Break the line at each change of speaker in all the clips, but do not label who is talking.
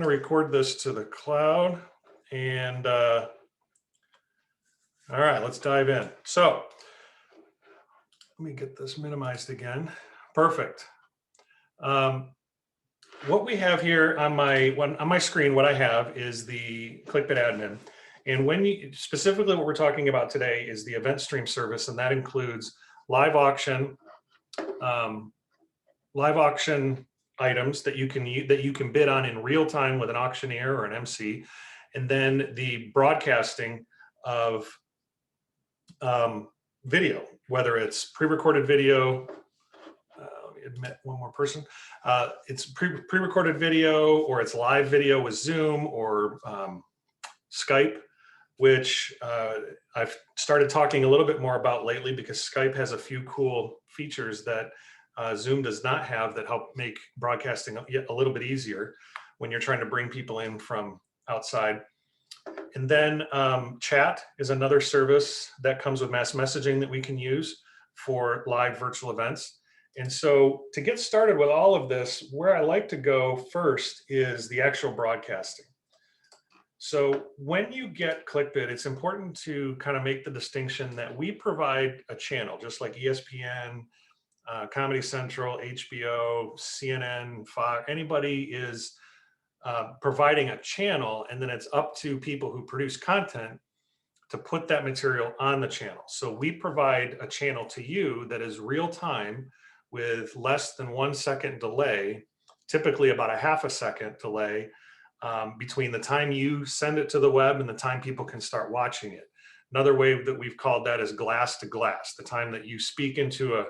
going to record this to the cloud and all right, let's dive in. So let me get this minimized again. Perfect. What we have here on my screen, what I have is the ClickBid admin. And specifically what we're talking about today is the EventStream service, and that includes live auction items that you can bid on in real time with an auctioneer or an MC, and then the broadcasting of video, whether it's pre-recorded video. Let me admit one more person. It's pre-recorded video, or it's live video with Zoom or Skype, which I've started talking a little bit more about lately because Skype has a few cool features that Zoom does not have that help make broadcasting a little bit easier when you're trying to bring people in from outside. And then chat is another service that comes with mass messaging that we can use for live virtual events. And so to get started with all of this, where I like to go first is the actual broadcasting. So when you get ClickBid, it's important to kind of make the distinction that we provide a channel, just like ESPN, Comedy Central, HBO, CNN, Fox, anybody is providing a channel, and then it's up to people who produce content to put that material on the channel. So we provide a channel to you that is real time with less than 1 second delay, typically about a half a second delay between the time you send it to the web and the time people can start watching it. Another way that we've called that is glass to glass, the time that you speak into a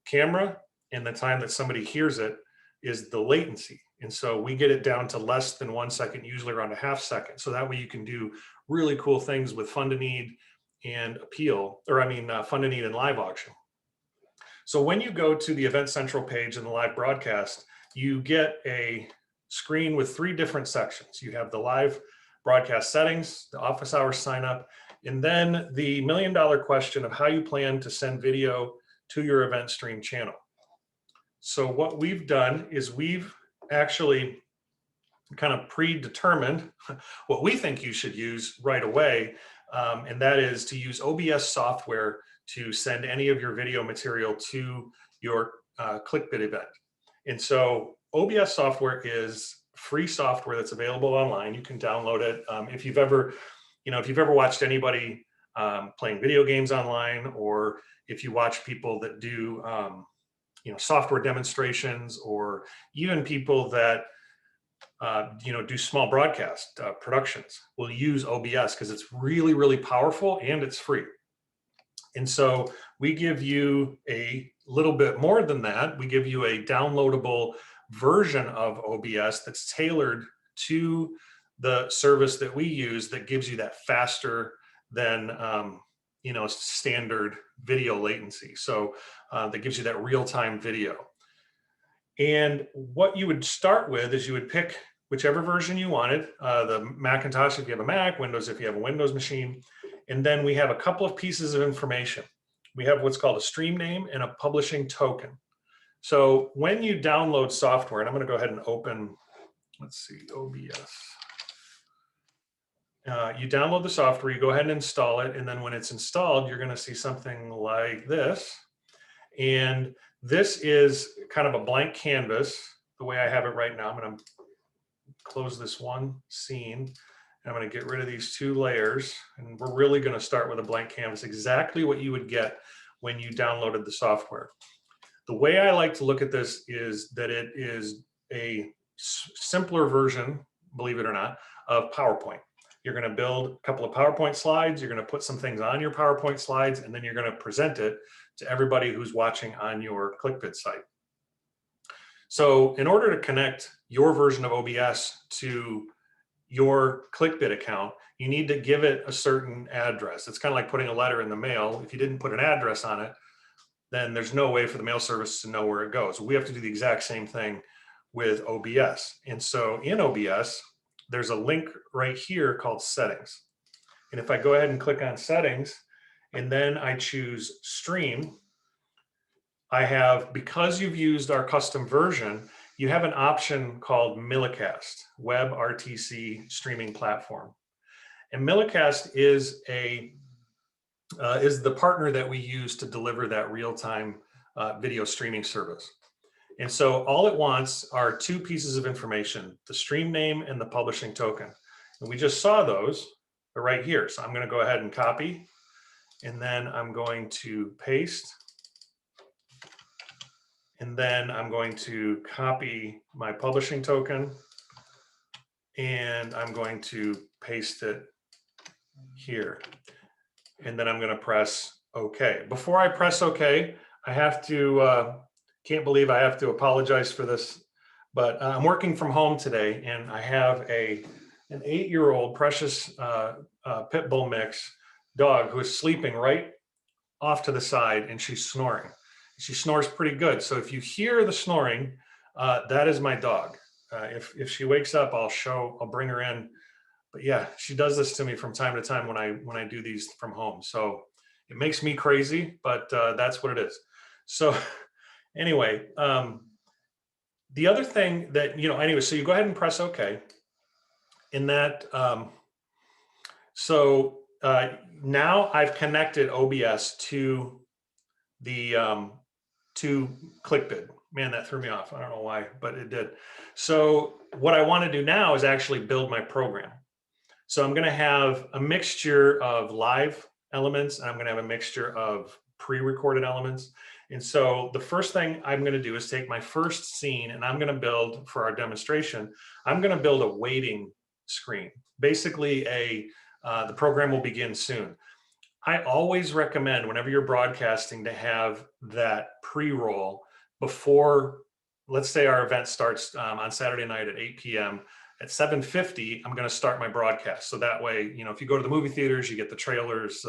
camera and the time that somebody hears it is the latency. And so we get it down to less than 1 second, usually around a half second. So that way you can do really cool things with fund to need and fund to need and live auction. So when you go to the Event Central page in the live broadcast, you get a screen with 3 different sections. You have the live broadcast settings, the office hours sign up, and then the $1 million question of how you plan to send video to your EventStream channel. So what we've done is we've actually kind of predetermined what we think you should use right away, and that is to use OBS software to send any of your video material to your ClickBid event. And so OBS software is free software that's available online. You can download it. If you've ever watched anybody playing video games online, or if you watch people that do software demonstrations, or even people that do small broadcast productions, will use OBS because it's really, really powerful and it's free. And so we give you a little bit more than that. We give you a downloadable version of OBS that's tailored to the service that we use, that gives you that faster than standard video latency. So that gives you that real-time video. And what you would start with is you would pick whichever version you wanted, the Macintosh if you have a Mac, Windows if you have a Windows machine. And then we have a couple of pieces of information. We have what's called a stream name and a publishing token. So when you download software, and I'm going to go ahead and open, let's see, OBS. You download the software, you go ahead and install it, and then when it's installed, you're going to see something like this. And this is kind of a blank canvas, the way I have it right now. I'm going to close this one scene. I'm going to get rid of these 2 layers, and we're really going to start with a blank canvas, exactly what you would get when you downloaded the software. The way I like to look at this is that it is a simpler version, believe it or not, of PowerPoint. You're going to build a couple of PowerPoint slides, you're going to put some things on your PowerPoint slides, and then you're going to present it to everybody who's watching on your ClickBid site. So in order to connect your version of OBS to your ClickBid account, you need to give it a certain address. It's kind of like putting a letter in the mail. If you didn't put an address on it, then there's no way for the mail service to know where it goes. We have to do the exact same thing with OBS. And so in OBS, there's a link right here called settings. And if I go ahead and click on settings, and then I choose stream, I have, because you've used our custom version, you have an option called Millicast, Web RTC Streaming Platform. And Millicast is the partner that we use to deliver that real-time video streaming service. And so all it wants are two pieces of information, the stream name and the publishing token. And we just saw those, they're right here. So I'm going to go ahead and copy, and then I'm going to paste. And then I'm going to copy my publishing token, and I'm going to paste it here. And then I'm going to press OK. Before I press OK, I have to, can't believe I have to apologize for this, but I'm working from home today, and I have an 8-year-old precious pit bull mix dog who is sleeping right off to the side, and she's snoring. She snores pretty good. So if you hear the snoring, that is my dog. If she wakes up, I'll bring her in. But yeah, she does this to me from time to time when I do these from home. So it makes me crazy, but that's what it is. So anyway, the other thing that, anyway, so you go ahead and press OK. In that, now I've connected OBS to the to ClickBid. Man, that threw me off. I don't know why, but it did. So what I want to do now is actually build my program. So I'm going to have a mixture of live elements, and I'm going to have a mixture of pre-recorded elements. And so the first thing I'm going to do is take my first scene, and I'm going to build, for our demonstration, I'm going to build a waiting screen. Basically, the program will begin soon. I always recommend, whenever you're broadcasting, to have that pre-roll before, let's say our event starts on Saturday night at 8 p.m. At 7:50, I'm going to start my broadcast. So that way, if you go to the movie theaters, you get the trailers,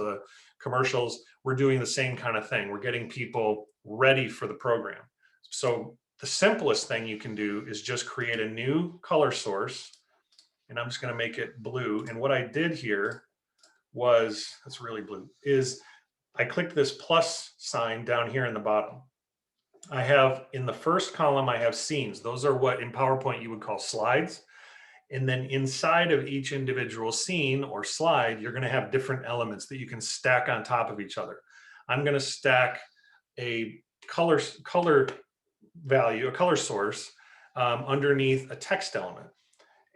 commercials. We're doing the same kind of thing. We're getting people ready for the program. So the simplest thing you can do is just create a new color source. And I'm just going to make it blue. And what I did here was, that's really blue, is I clicked this plus sign down here in the bottom. I have, in the first column, I have scenes. Those are what in PowerPoint you would call slides. And then inside of each individual scene or slide, you're going to have different elements that you can stack on top of each other. I'm going to stack a color value, a color source underneath a text element.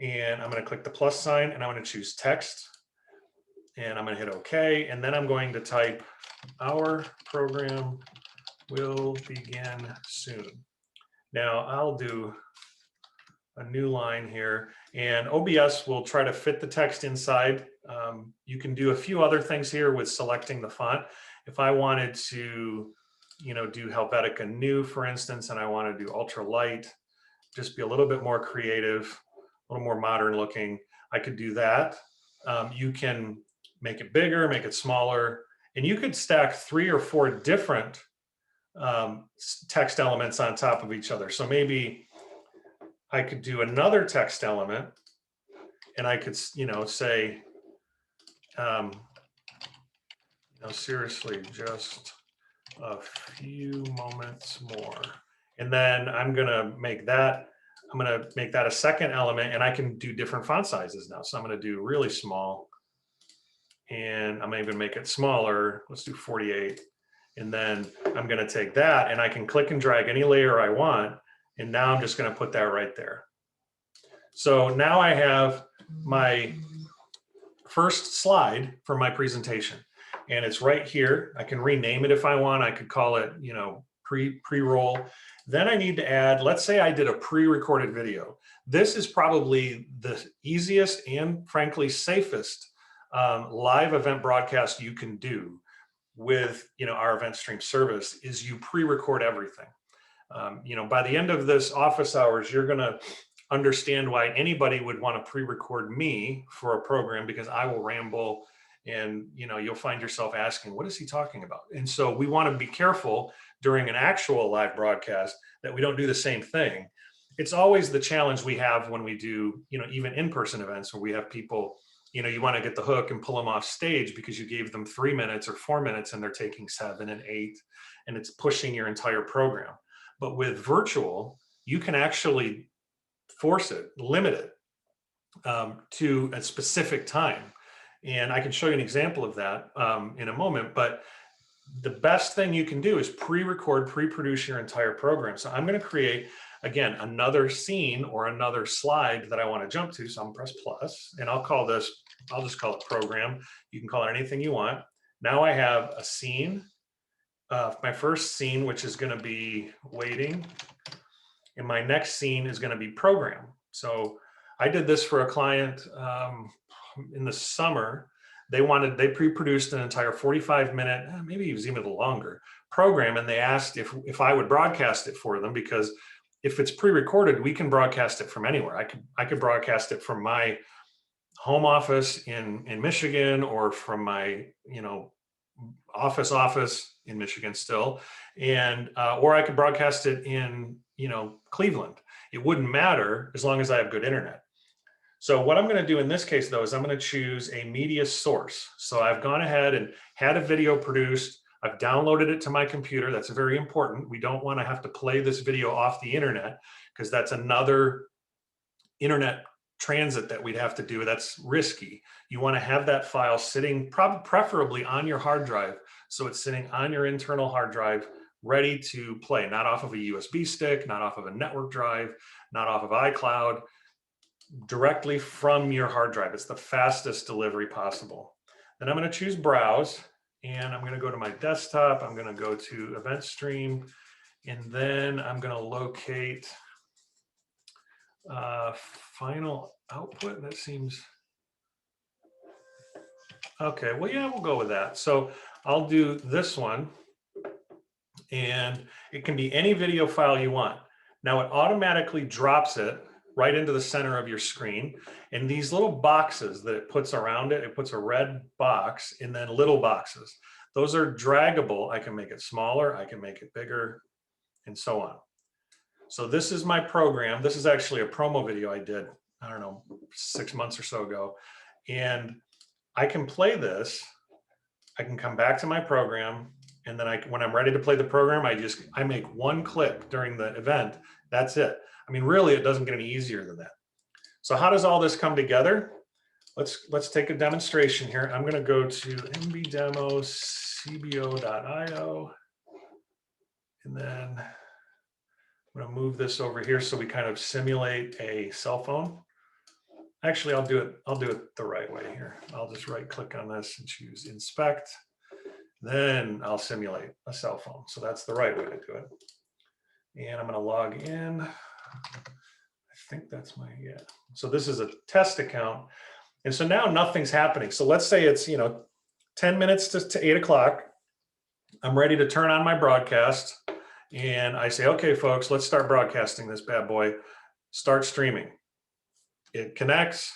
And I'm going to click the plus sign, and I'm going to choose text. And I'm going to hit OK. And then I'm going to type, our program will begin soon. Now I'll do a new line here, and OBS will try to fit the text inside. You can do a few other things here with selecting the font. If I wanted to, do Helvetica New, for instance, and I want to do ultra light, just be a little bit more creative, a little more modern looking, I could do that. You can make it bigger, make it smaller, and you could stack 3 or 4 different text elements on top of each other. So maybe I could do another text element, and I could, say, seriously, just a few moments more. And then I'm going to make that a second element, and I can do different font sizes now. So I'm going to do really small, and I'm even make it smaller. Let's do 48. And then I'm going to take that, and I can click and drag any layer I want. And now I'm just going to put that right there. So now I have my first slide for my presentation, and it's right here. I can rename it if I want. I could call it, pre-roll. Then I need to add, let's say I did a pre-recorded video. This is probably the easiest and frankly safest live event broadcast you can do with our EventStream service, is you pre-record everything. By the end of this office hours, you're going to understand why anybody would want to pre-record me for a program, because I will ramble, and you'll find yourself asking, what is he talking about? And so we want to be careful during an actual live broadcast that we don't do the same thing. It's always the challenge we have when we do, even in-person events where we have people, you want to get the hook and pull them off stage because you gave them 3 minutes or 4 minutes and they're taking 7 and 8, and it's pushing your entire program. But with virtual, you can actually force it, limit it to a specific time. And I can show you an example of that in a moment, but the best thing you can do is pre-record, pre-produce your entire program. So I'm going to create, again, another scene or another slide that I want to jump to. So I'm going to press plus, and I'll just call it program. You can call it anything you want. Now I have a scene, my first scene, which is going to be waiting. And my next scene is going to be program. So I did this for a client in the summer. They pre-produced an entire 45-minute, maybe it was even longer program. And they asked if I would broadcast it for them, because if it's pre-recorded, we can broadcast it from anywhere. I could broadcast it from my home office in Michigan, or from my, office in Michigan still. And, or I could broadcast it in, Cleveland. It wouldn't matter as long as I have good internet. So what I'm going to do in this case, though, is I'm going to choose a media source. So I've gone ahead and had a video produced. I've downloaded it to my computer. That's very important. We don't want to have to play this video off the internet, because that's another internet transit that we'd have to do. That's risky. You want to have that file sitting preferably on your hard drive. So it's sitting on your internal hard drive, ready to play, not off of a USB stick, not off of a network drive, not off of iCloud, directly from your hard drive. It's the fastest delivery possible. Then I'm going to choose browse, and I'm going to go to my desktop. I'm going to go to EventStream, and then I'm going to locate final output. That seems okay. Well, yeah, we'll go with that. So I'll do this one, and it can be any video file you want. Now it automatically drops it right into the center of your screen. And these little boxes that it puts around it, it puts a red box and then little boxes. Those are draggable. I can make it smaller, I can make it bigger, and so on. So this is my program. This is actually a promo video I did, I don't know, 6 months or so ago. And I can play this. I can come back to my program, and then when I'm ready to play the program, I make one click during the event. That's it. I mean, really, it doesn't get any easier than that. So how does all this come together? Let's take a demonstration here. I'm going to go to mbdemo.cbo.io, and then I'm going to move this over here so we kind of simulate a cell phone. Actually, I'll do it the right way here. I'll just right click on this and choose inspect. Then I'll simulate a cell phone. So that's the right way to do it. And I'm going to log in. I think that's yeah. So this is a test account. And so now nothing's happening. So let's say it's, 10 minutes to 8 o'clock. I'm ready to turn on my broadcast. And I say, okay, folks, let's start broadcasting this bad boy. Start streaming. It connects.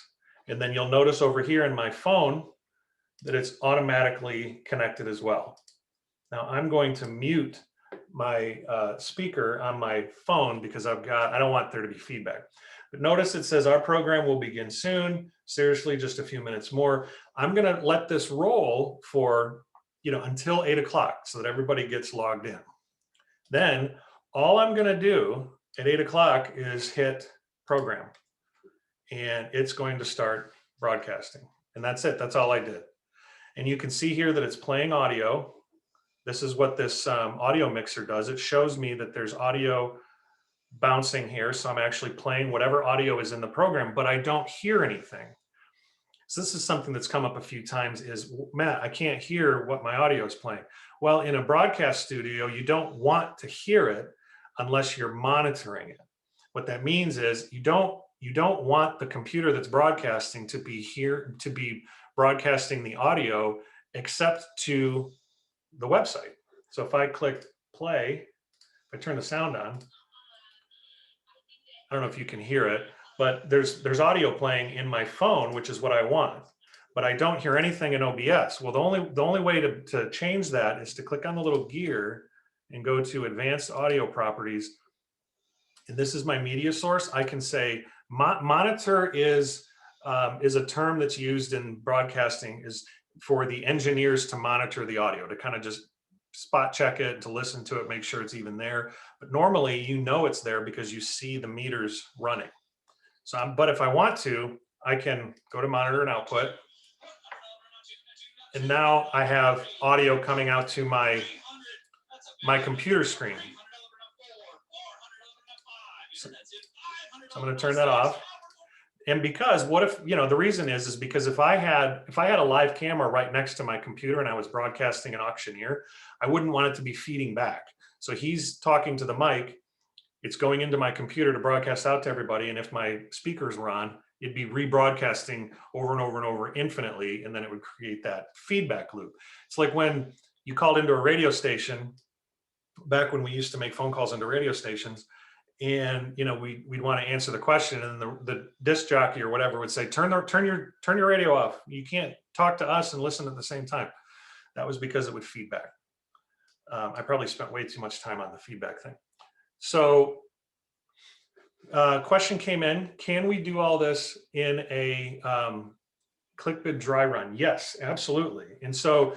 And then you'll notice over here in my phone that it's automatically connected as well. Now I'm going to mute my speaker on my phone because I don't want there to be feedback. But notice it says our program will begin soon. Seriously, just a few minutes more. I'm going to let this roll for, until 8 o'clock so that everybody gets logged in. Then all I'm going to do at 8 o'clock is hit program, and it's going to start broadcasting. And that's it. That's all I did. And you can see here that it's playing audio. This is what this audio mixer does. It shows me that there's audio bouncing here. So I'm actually playing whatever audio is in the program, but I don't hear anything. So this is something that's come up a few times is, Matt, I can't hear what my audio is playing. Well, in a broadcast studio, you don't want to hear it unless you're monitoring it. What that means is you don't want the computer that's broadcasting to be broadcasting the audio except to the website. So if I click play, if I turn the sound on, I don't know if you can hear it, but there's audio playing in my phone, which is what I want, but I don't hear anything in OBS. Well, the only way to change that is to click on the little gear and go to advanced audio properties. And this is my media source. I can say monitor is a term that's used in broadcasting is for the engineers to monitor the audio, to kind of just spot check it, to listen to it, make sure it's even there. But normally, you know it's there because you see the meters running. So, but if I want to, I can go to monitor and output. And now I have audio coming out to my computer screen. So I'm going to turn that off. And because what if, you know, the reason is because if I had a live camera right next to my computer and I was broadcasting an auctioneer, I wouldn't want it to be feeding back. So he's talking to the mic, it's going into my computer to broadcast out to everybody. And if my speakers were on, it'd be rebroadcasting over and over and over infinitely. And then it would create that feedback loop. It's like when you called into a radio station, back when we used to make phone calls into radio stations, and you know we'd want to answer the question, and the disc jockey or whatever would say, turn your radio off. You can't talk to us and listen at the same time. That was because it would feedback. I probably spent way too much time on the feedback thing. So question came in, can we do all this in a ClickBid dry run? Yes, absolutely. And so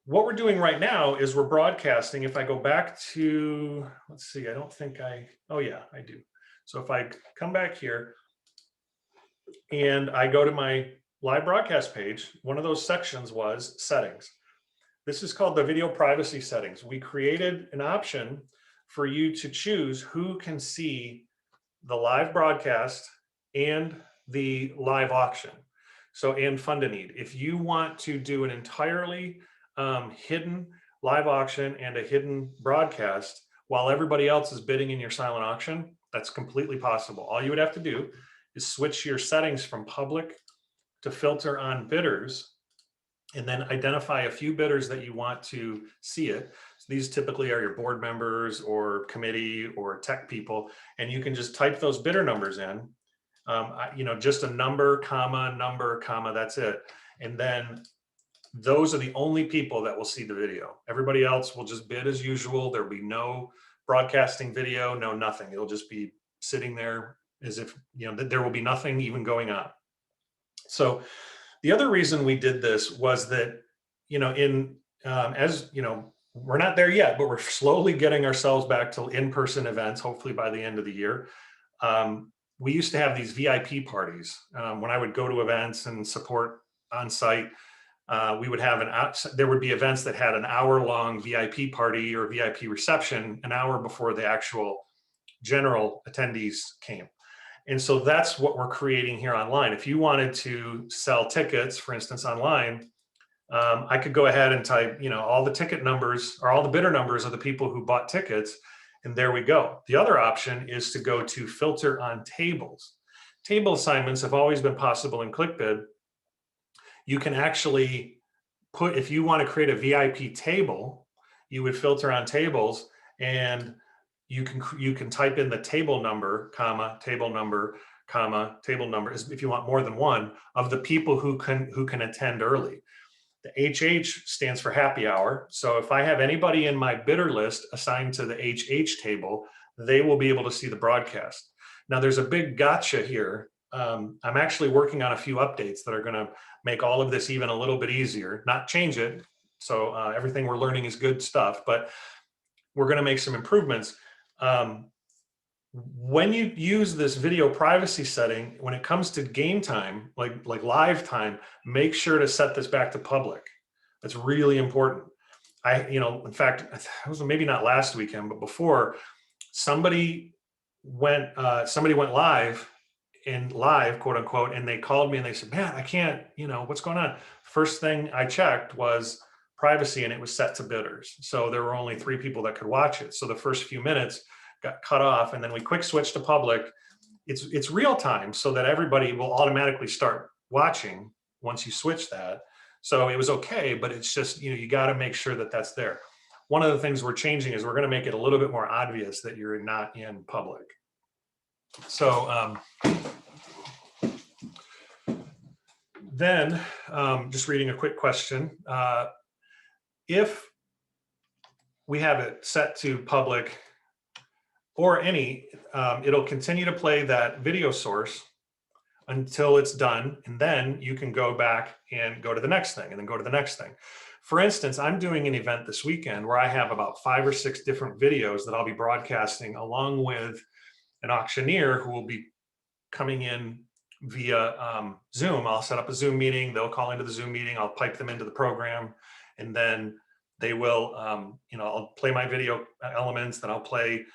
what we're doing right now is we're broadcasting. If I go back to, let's see, I don't think oh yeah, I do. So if I come back here and I go to my live broadcast page, one of those sections was settings. This is called the video privacy settings. We created an option for you to choose who can see the live broadcast and the live auction. So, and fund a need. If you want to do an entirely hidden live auction and a hidden broadcast while everybody else is bidding in your silent auction, that's completely possible. All you would have to do is switch your settings from public to filter on bidders, and then identify a few bidders that you want to see it. So these typically are your board members or committee or tech people, and you can just type those bidder numbers in, you know, just a number, comma, that's it. And then those are the only people that will see the video. Everybody else will just bid as usual. There'll be no broadcasting video, no nothing. It'll just be sitting there as if, you know, there will be nothing even going on. So the other reason we did this was that, you know, as you know, we're not there yet, but we're slowly getting ourselves back to in-person events, hopefully by the end of the year. We used to have these VIP parties. When I would go to events and support on site, we would have there would be events that had an hour-long VIP party or VIP reception an hour before the actual general attendees came. And so that's what we're creating here online. If you wanted to sell tickets, for instance, online, I could go ahead and type, you know, all the ticket numbers or all the bidder numbers of the people who bought tickets, and there we go. The other option is to go to filter on tables. Table assignments have always been possible in ClickBid. You can actually put, if you want to create a VIP table, you would filter on tables, and you can type in the table number, comma, table number, comma, table number, if you want more than one, of the people who can attend early. The HH stands for happy hour. So if I have anybody in my bidder list assigned to the HH table, they will be able to see the broadcast. Now there's a big gotcha here. I'm actually working on a few updates that are going to make all of this even a little bit easier, not change it. So everything we're learning is good stuff, but we're going to make some improvements. When you use this video privacy setting, when it comes to game time, like live time, make sure to set this back to public. That's really important. In fact, it was maybe not last weekend, but before, somebody went live, quote unquote, and they called me and they said, man, I can't, what's going on? First thing I checked was privacy, and it was set to bidders. So there were only 3 people that could watch it. So the first few minutes got cut off, and then we quick switched to public. It's real time, so that everybody will automatically start watching once you switch that. So it was okay, but it's just, you got to make sure that that's there. One of the things we're changing is we're going to make it a little bit more obvious that you're not in public. So then just reading a quick question. If we have it set to public or any, it'll continue to play that video source until it's done. And then you can go back and go to the next thing, and then go to the next thing. For instance, I'm doing an event this weekend where I have about 5 or 6 different videos that I'll be broadcasting along with an auctioneer who will be coming in via Zoom. I'll set up a Zoom meeting. They'll call into the Zoom meeting. I'll pipe them into the program, and then they will, I'll play my video elements, then I'll play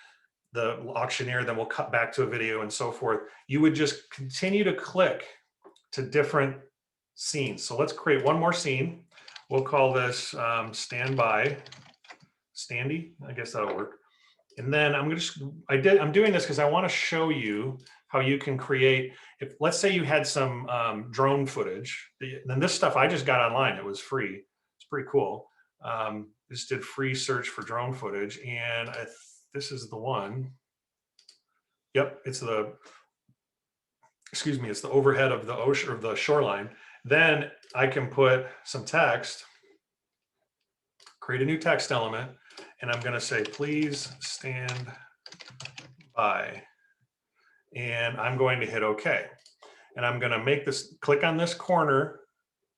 the auctioneer, then we'll cut back to a video and so forth. You would just continue to click to different scenes. So let's create one more scene. We'll call this standby, standy, I guess that'll work. And then I'm doing this because I want to show you how you can create, if let's say you had some drone footage, then this stuff I just got online, it was free. It's pretty cool. Just did free search for drone footage, and this is the one. Yep, it's the, excuse me, it's the overhead of the ocean, of the shoreline. Then I can put some text, create a new text element, and I'm going to say, please stand by. And I'm going to hit OK. And I'm going to make this, click on this corner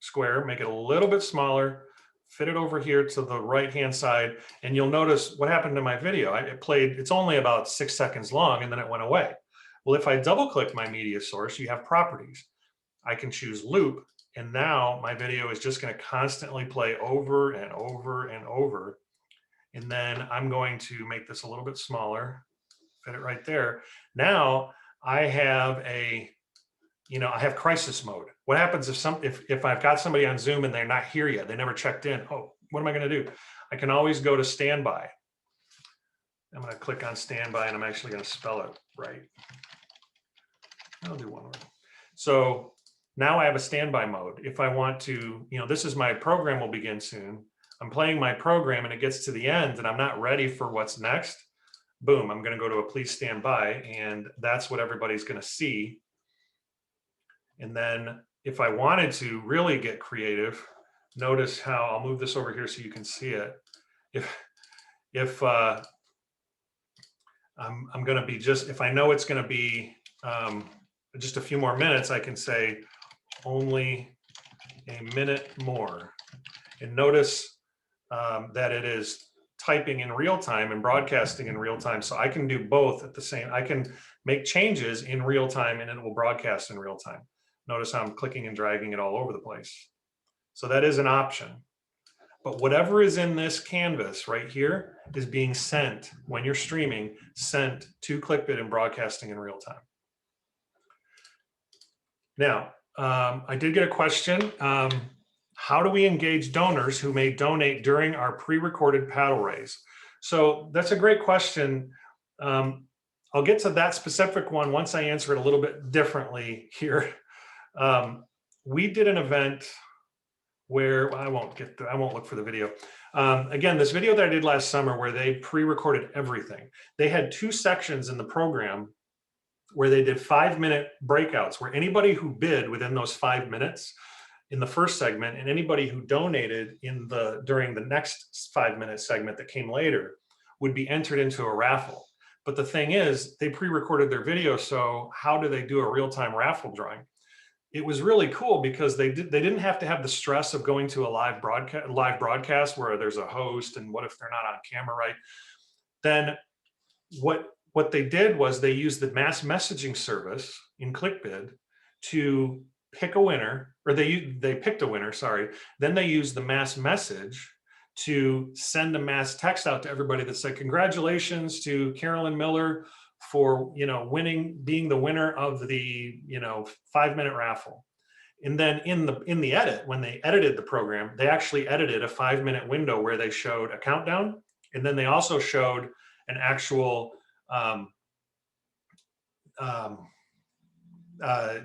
square, make it a little bit smaller, fit it over here to the right-hand side. And you'll notice what happened to my video. It played, it's only about 6 seconds long, and then it went away. Well, if I double click my media source, you have properties. I can choose loop. And now my video is just going to constantly play over and over and over. And then I'm going to make this a little bit smaller, fit it right there. Now I have I have crisis mode. What happens if I've got somebody on Zoom and they're not here yet, they never checked in? Oh, what am I going to do? I can always go to standby. I'm going to click on standby, and I'm actually going to spell it right. I'll do one word. So now I have a standby mode. If I want to, this is my program will begin soon. I'm playing my program and it gets to the end and I'm not ready for what's next. Boom, I'm going to go to a please stand by, and that's what everybody's going to see. And then if I wanted to really get creative, notice how I'll move this over here so you can see it. If I'm going to be if I know it's going to be just a few more minutes, I can say only a minute more. And notice that it is typing in real time and broadcasting in real time. So I can do both at the same, I can make changes in real time and it will broadcast in real time. Notice how I'm clicking and dragging it all over the place. So that is an option. But whatever is in this canvas right here is being sent when you're streaming, sent to ClickBid and broadcasting in real time. Now, I did get a question. How do we engage donors who may donate during our pre-recorded paddle raise? So that's a great question. I'll get to that specific one once I answer it a little bit differently here. We did an event where I won't look for the video. Again, this video that I did last summer where they pre-recorded everything. They had 2 sections in the program where they did 5-minute breakouts where anybody who bid within those 5 minutes in the first segment and anybody who donated during the next 5-minute segment that came later would be entered into a raffle. But the thing is, they pre-recorded their video, so how do they do a real-time raffle drawing? It was really cool because they didn't have to have the stress of going to a live broadcast where there's a host and what if they're not on camera, right? Then what they did was they used the mass messaging service in ClickBid to pick a winner, or they picked a winner, sorry. Then they used the mass message to send a mass text out to everybody that said, congratulations to Carolyn Miller for being the winner of the 5-minute raffle. And then in the edit, when they edited the program, they actually edited a 5-minute window where they showed a countdown, and then they also showed an actual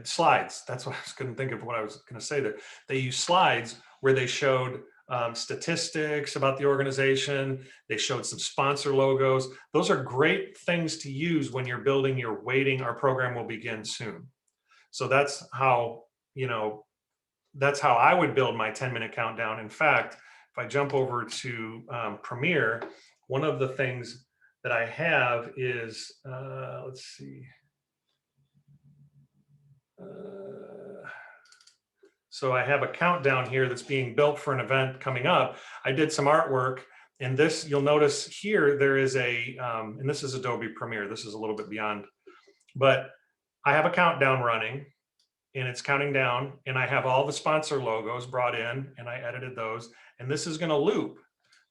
slides. That's what I couldn't think of what I was going to say there. They used slides where they showed statistics about the organization. They showed some sponsor logos. Those are great things to use when you're building your waiting, our program will begin soon. So that's how I would build my 10-minute countdown. In fact, if I jump over to Premiere, one of the things that I have is, let's see. So I have a countdown here that's being built for an event coming up. I did some artwork, and this, you'll notice here, there is a, and this is Adobe Premiere. This is a little bit beyond, but I have a countdown running, and it's counting down, and I have all the sponsor logos brought in, and I edited those, and this is gonna loop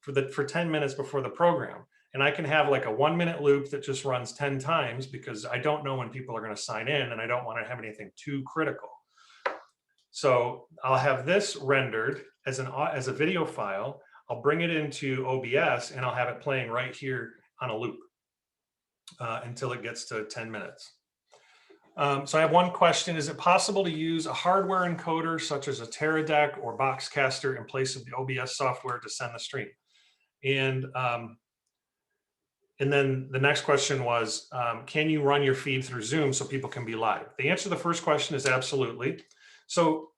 for 10 minutes before the program. And I can have like a 1-minute loop that just runs 10 times because I don't know when people are gonna sign in, and I don't wanna have anything too critical. So I'll have this rendered as a video file. I'll bring it into OBS, and I'll have it playing right here on a loop until it gets to 10 minutes. So I have one question. Is it possible to use a hardware encoder such as a Teradek or Boxcaster in place of the OBS software to send the stream? And then the next question was, can you run your feed through Zoom so people can be live? The answer to the first question is absolutely. So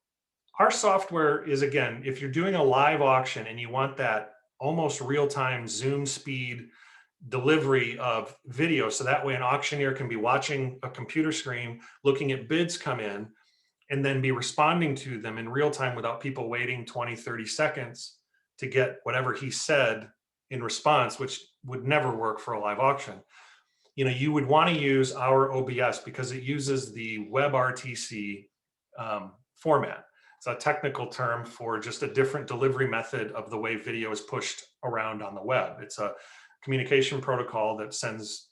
our software is, again, if you're doing a live auction and you want that almost real-time Zoom speed delivery of video, so that way an auctioneer can be watching a computer screen, looking at bids come in, and then be responding to them in real time without people waiting 20, 30 seconds to get whatever he said in response, which would never work for a live auction. You know, you would want to use our OBS because it uses the WebRTC format. It's a technical term for just a different delivery method of the way video is pushed around on the web. It's a communication protocol that sends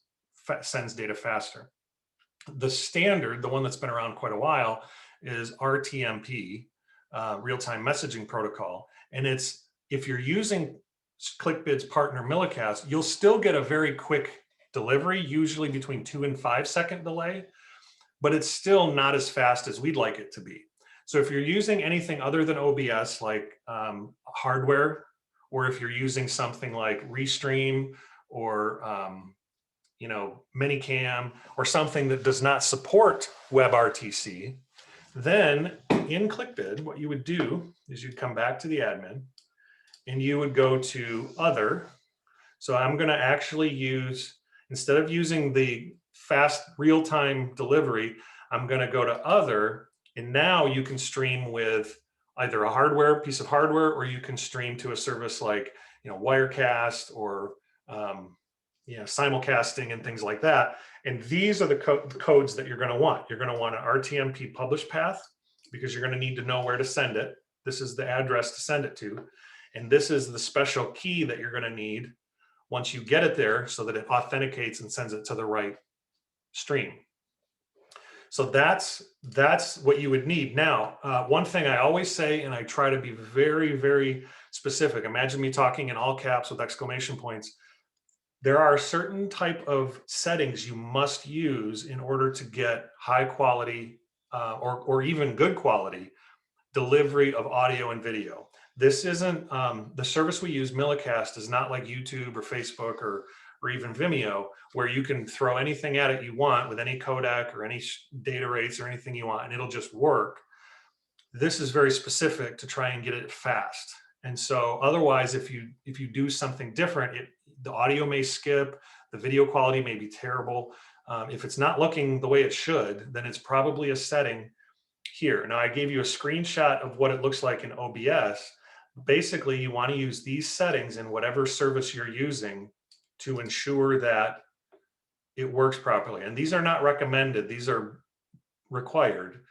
data faster. The standard, the one that's been around quite a while, is RTMP, real-time messaging protocol. And it's, if you're using ClickBid's partner Millicast, you'll still get a very quick delivery, usually between 2 and 5 second delay, but it's still not as fast as we'd like it to be. So if you're using anything other than OBS, like hardware, or if you're using something like Restream or you know, Minicam, or something that does not support WebRTC, then in ClickBid, what you would do is you'd come back to the admin and you would go to Other. So I'm going to actually use, instead of using the fast real-time delivery, I'm going to go to Other, and now you can stream with either a piece of hardware, or you can stream to a service like, you know, Wirecast or you know, simulcasting and things like that. And these are the codes that you're going to want. You're going to want an RTMP publish path because you're going to need to know where to send it. This is the address to send it to. And this is the special key that you're going to need once you get it there so that it authenticates and sends it to the right stream. So that's what you would need. Now, one thing I always say, and I try to be very, very specific. Imagine me talking in all caps with exclamation points. There are certain type of settings you must use in order to get high quality or even good quality delivery of audio and video. This isn't, the service we use, Millicast, is not like YouTube or Facebook or even Vimeo, where you can throw anything at it you want with any codec or any data rates or anything you want, and it'll just work. This is very specific to try and get it fast. And so otherwise, if you do something different, the audio may skip, the video quality may be terrible. If it's not looking the way it should, then it's probably a setting here. Now I gave you a screenshot of what it looks like in OBS. Basically, you want to use these settings in whatever service you're using to ensure that it works properly. And these are not recommended, these are required.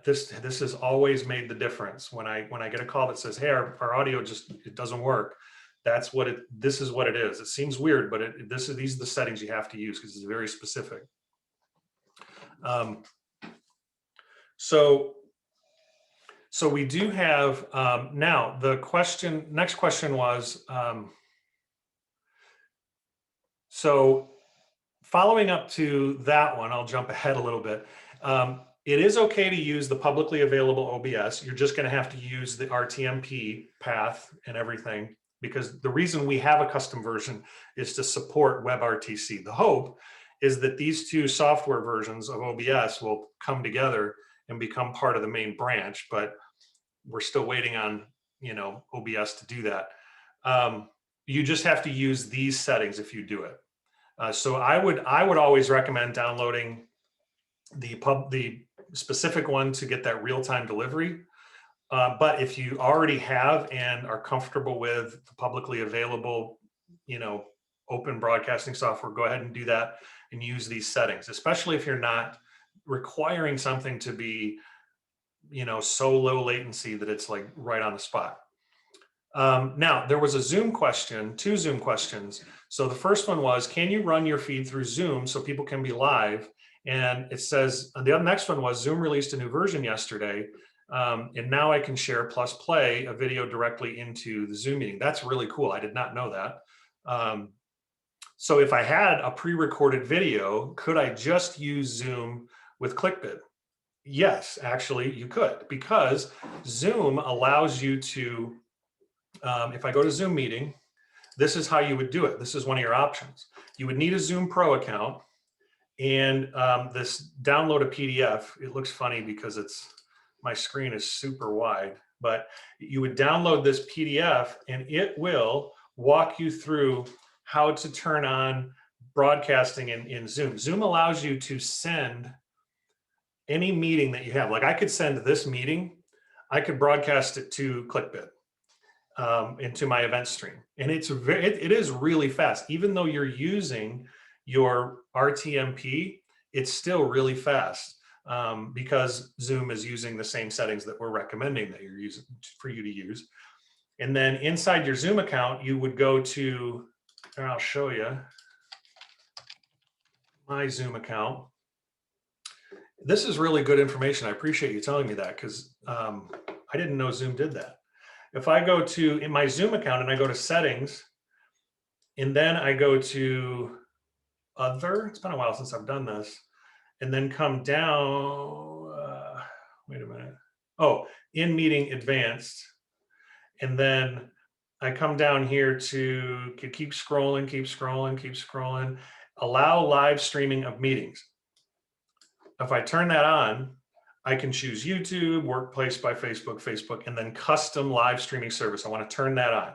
This has always made the difference. When I get a call that says, hey, our audio it doesn't work, this is what it is. It seems weird, but these are the settings you have to use because it's very specific. So we do have, now the next question was, so following up to that one, I'll jump ahead a little bit. It is okay to use the publicly available OBS. You're just going to have to use the RTMP path and everything, because the reason we have a custom version is to support WebRTC. The hope is that these two software versions of OBS will come together and become part of the main branch, but we're still waiting on, you know, OBS to do that. You just have to use these settings if you do it. So I would always recommend downloading the specific one to get that real-time delivery. But if you already have and are comfortable with the publicly available, open broadcasting software, go ahead and do that and use these settings, especially if you're not requiring something to be, so low latency that it's like right on the spot. Now, there was a Zoom question, 2 Zoom questions. So the first one was, can you run your feed through Zoom so people can be live? And it says, the next one was, Zoom released a new version yesterday. And now I can share plus play a video directly into the Zoom meeting. That's really cool. I did not know that. So if I had a pre-recorded video, could I just use Zoom with ClickBid? Yes, actually you could, because Zoom allows you to, if I go to Zoom meeting, this is how you would do it. This is one of your options. You would need a Zoom Pro account, and this download a PDF. It looks funny because my screen is super wide, but you would download this PDF and it will walk you through how to turn on broadcasting in Zoom. Zoom allows you to send any meeting that you have. Like I could send this meeting, I could broadcast it to ClickBid. Into my event stream, and it is really fast. Even though you're using your RTMP, it's still really fast because Zoom is using the same settings that we're recommending that you're using for you to use. And then inside your Zoom account, you would go to, and I'll show you my Zoom account. This is really good information. I appreciate you telling me that, because I didn't know Zoom did that. If I go to in my Zoom account and I go to settings, and then I go to other, it's been a while since I've done this, and then come down, wait a minute. Oh, in meeting advanced. And then I come down here to keep scrolling, keep scrolling, keep scrolling, allow live streaming of meetings. If I turn that on, I can choose YouTube, Workplace by Facebook, and then custom live streaming service. I want to turn that on.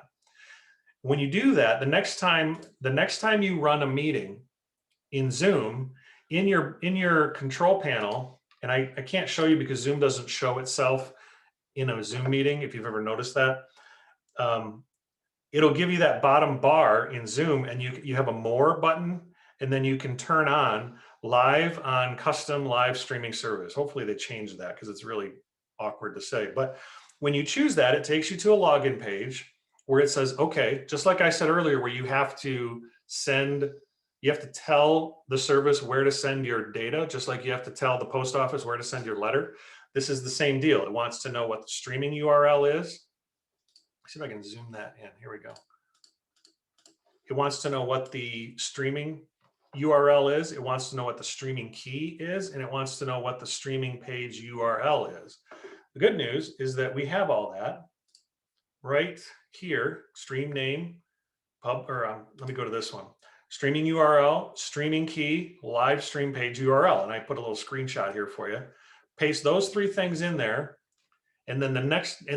When you do that, the next time you run a meeting in Zoom, in your control panel, and I can't show you because Zoom doesn't show itself in a Zoom meeting, if you've ever noticed that. It'll give you that bottom bar in Zoom, and you have a more button, and then you can turn on live on custom live streaming service. Hopefully they changed that, because it's really awkward to say. But when you choose that, it takes you to a login page where it says, okay, just like I said earlier, where you have to tell the service where to send your data, just like you have to tell the post office where to send your letter. This is the same deal. It wants to know what the streaming URL is. Let's see if I can zoom that in. Here we go. It wants to know what the streaming URL is. It wants to know what the streaming key is, and it wants to know what the streaming page URL is. The good news is that we have all that right here. Stream name, let me go to this one. Streaming URL, streaming key, live stream page URL, and I put a little screenshot here for you. Paste those 3 things in there, and then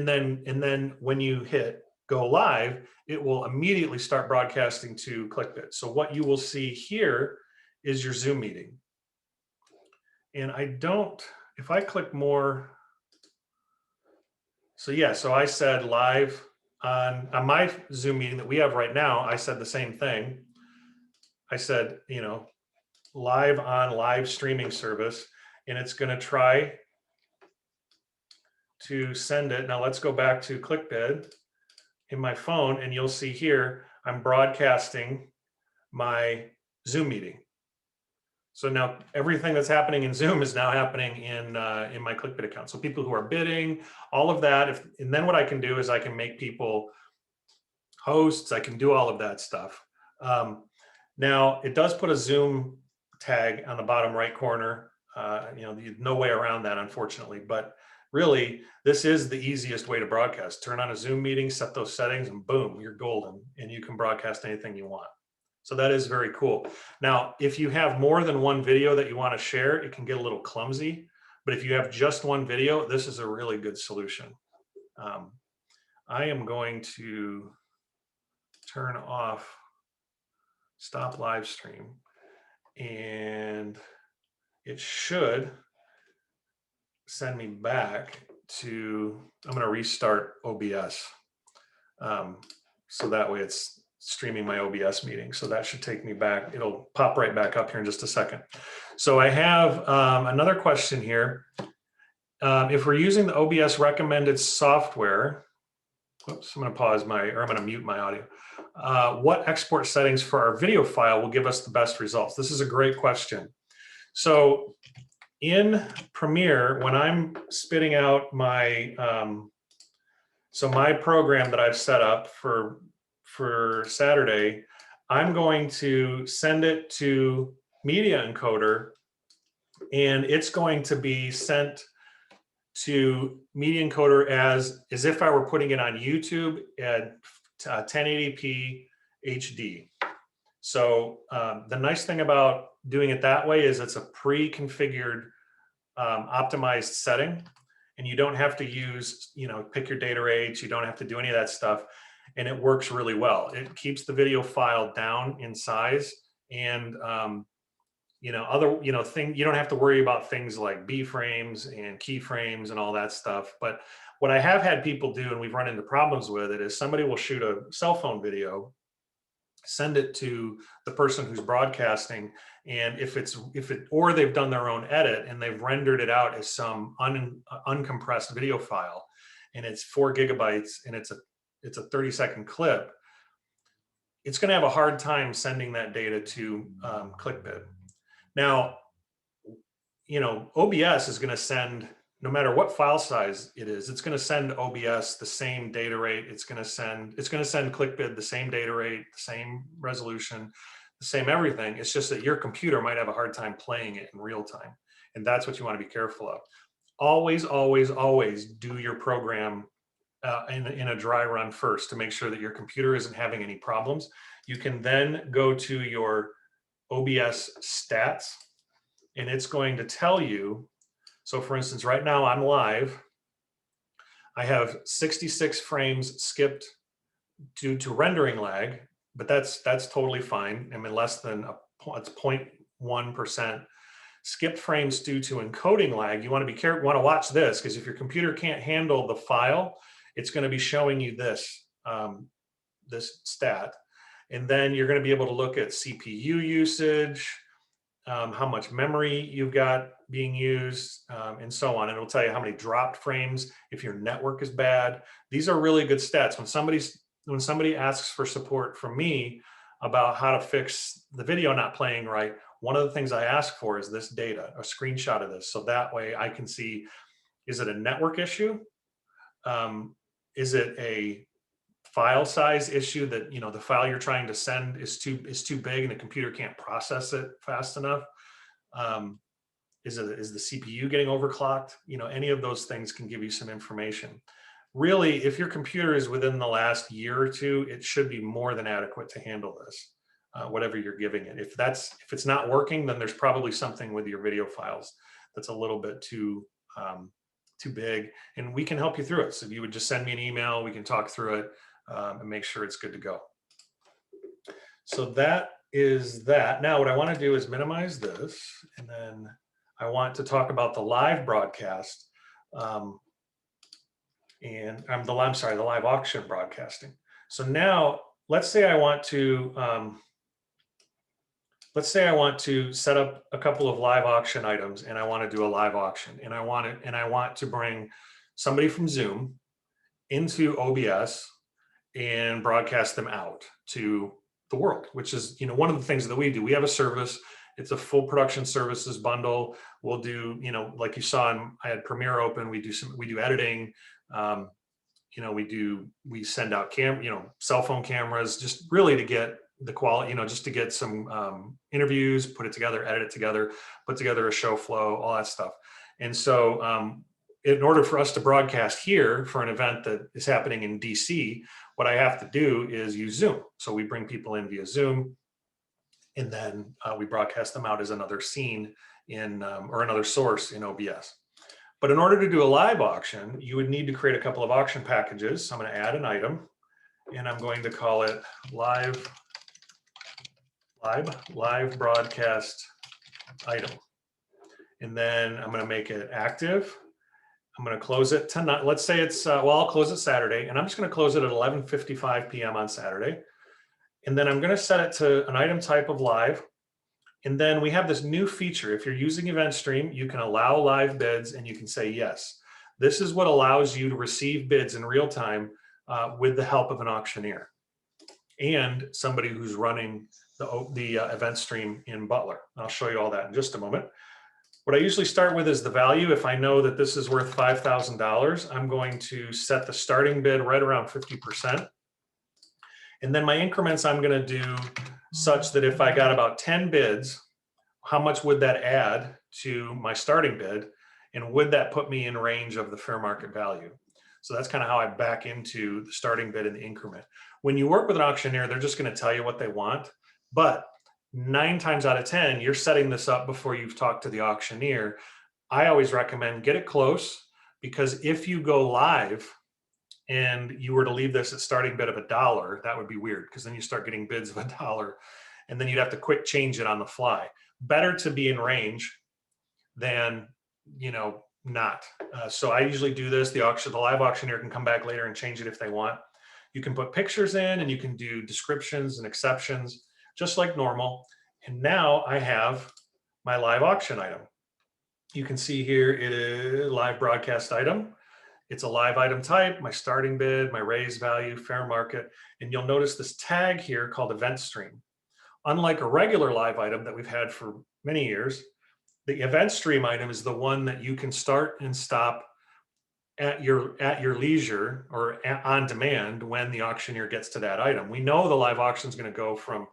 then when you hit go live, it will immediately start broadcasting to ClickBid. So what you will see here is your Zoom meeting. And if I click more, so yeah, so I said live on my Zoom meeting that we have right now, I said the same thing. I said, live on live streaming service, and it's going to try to send it. Now let's go back to ClickBid in my phone, and you'll see here, I'm broadcasting my Zoom meeting. So now everything that's happening in Zoom is now happening in my ClickBid account. So people who are bidding, all of that, and then what I can do is I can make people hosts, I can do all of that stuff. Now it does put a Zoom tag on the bottom right corner. No way around that, unfortunately, but really this is the easiest way to broadcast. Turn on a Zoom meeting, set those settings, and boom, you're golden, and you can broadcast anything you want. So that is very cool. Now, if you have more than one video that you want to share, it can get a little clumsy, but if you have just one video, this is a really good solution. I am going to turn off stop live stream, and it should send me back to, I'm going to restart OBS. So that way it's streaming my OBS meeting. So that should take me back. It'll pop right back up here in just a second. So I have another question here. If we're using the OBS recommended software, whoops, I'm going to pause my, or I'm going to mute my audio. What export settings for our video file will give us the best results? This is a great question. So in Premiere, when I'm spitting out my, so my program that I've set up for Saturday, I'm going to send it to Media Encoder, and it's going to be sent to Media Encoder as if I were putting it on YouTube at 1080p HD. So the nice thing about doing it that way is it's a pre-configured optimized setting, and you don't have to use, pick your data rates, you don't have to do any of that stuff, and it works really well. It keeps the video file down in size, and you don't have to worry about things like B-frames and keyframes and all that stuff. But what I have had people do, and we've run into problems with it, is somebody will shoot a cell phone video, send it to the person who's broadcasting, and or they've done their own edit and they've rendered it out as some uncompressed video file, and it's 4 gigabytes and it's a 30-second clip, it's going to have a hard time sending that data to ClickBid. Now, OBS is going to send, no matter what file size it is, it's going to send OBS the same data rate. It's going to send ClickBid the same data rate, the same resolution, the same everything. It's just that your computer might have a hard time playing it in real time. And that's what you want to be careful of. Always, always, always do your program in a dry run first to make sure that your computer isn't having any problems. You can then go to your OBS stats, and it's going to tell you. So for instance, right now I'm live. I have 66 frames skipped due to rendering lag, but that's totally fine. I mean, less than it's 0.1%. Skipped frames due to encoding lag. You want to be careful. You want to watch this, because if your computer can't handle the file, it's going to be showing you this this stat, and then you're going to be able to look at CPU usage, how much memory you've got being used, and so on. And it'll tell you how many dropped frames if your network is bad. These are really good stats. When somebody asks for support from me about how to fix the video not playing right, one of the things I ask for is this data, a screenshot of this, so that way I can see, is it a network issue? Is it a file size issue that the file you're trying to send is too big and the computer can't process it fast enough? Is the CPU getting overclocked? Any of those things can give you some information. Really, if your computer is within the last year or two, it should be more than adequate to handle this, whatever you're giving it. If it's not working, then there's probably something with your video files that's a little bit too big, and we can help you through it. So if you would just send me an email, we can talk through it and make sure it's good to go. So that is that. Now what I want to do is minimize this, and then I want to talk about the live broadcast, the live auction broadcasting. So now let's say I want to set up a couple of live auction items, and I want to do a live auction, and I want to bring somebody from Zoom into OBS and broadcast them out to the world, which is one of the things that we do. We have a service. It's a full production services bundle. We'll do, like you saw, I had Premiere open. We do editing. We send out cell phone cameras, just really to get the quality, just to get some interviews, put it together, edit it together, put together a show flow, all that stuff. And so in order for us to broadcast here for an event that is happening in DC, what I have to do is use Zoom. So we bring people in via Zoom, and then we broadcast them out as another scene or another source in OBS. But in order to do a live auction, you would need to create a couple of auction packages. So I'm going to add an item, and I'm going to call it live broadcast item. And then I'm going to make it active. I'm going to close it tonight. Let's say it's, well, I'll close it Saturday, and I'm just going to close it at 11:55 p.m. on Saturday. And then I'm going to set it to an item type of live. And then we have this new feature. If you're using EventStream, you can allow live bids and you can say yes. This is what allows you to receive bids in real time with the help of an auctioneer and somebody who's running the EventStream in Butler. I'll show you all that in just a moment. What I usually start with is the value. If I know that this is worth $5,000, I'm going to set the starting bid right around 50%. And then my increments I'm going to do such that if I got about 10 bids, how much would that add to my starting bid? And would that put me in range of the fair market value? So that's kind of how I back into the starting bid and the increment. When you work with an auctioneer, they're just going to tell you what they want. But 9 times out of 10, you're setting this up before you've talked to the auctioneer. I always recommend get it close, because if you go live and you were to leave this at starting bid of $1, that would be weird, because then you start getting bids of $1 and then you'd have to quick change it on the fly. Better to be in range than, not. So I usually do this. The live auctioneer can come back later and change it if they want. You can put pictures in and you can do descriptions and exceptions just like normal. And now I have my live auction item. You can see here it is live broadcast item. It's a live item type, my starting bid, my raise value, fair market. And you'll notice this tag here called EventStream. Unlike a regular live item that we've had for many years, the EventStream item is the one that you can start and stop at your leisure or on demand when the auctioneer gets to that item. We know the live auction is going to go from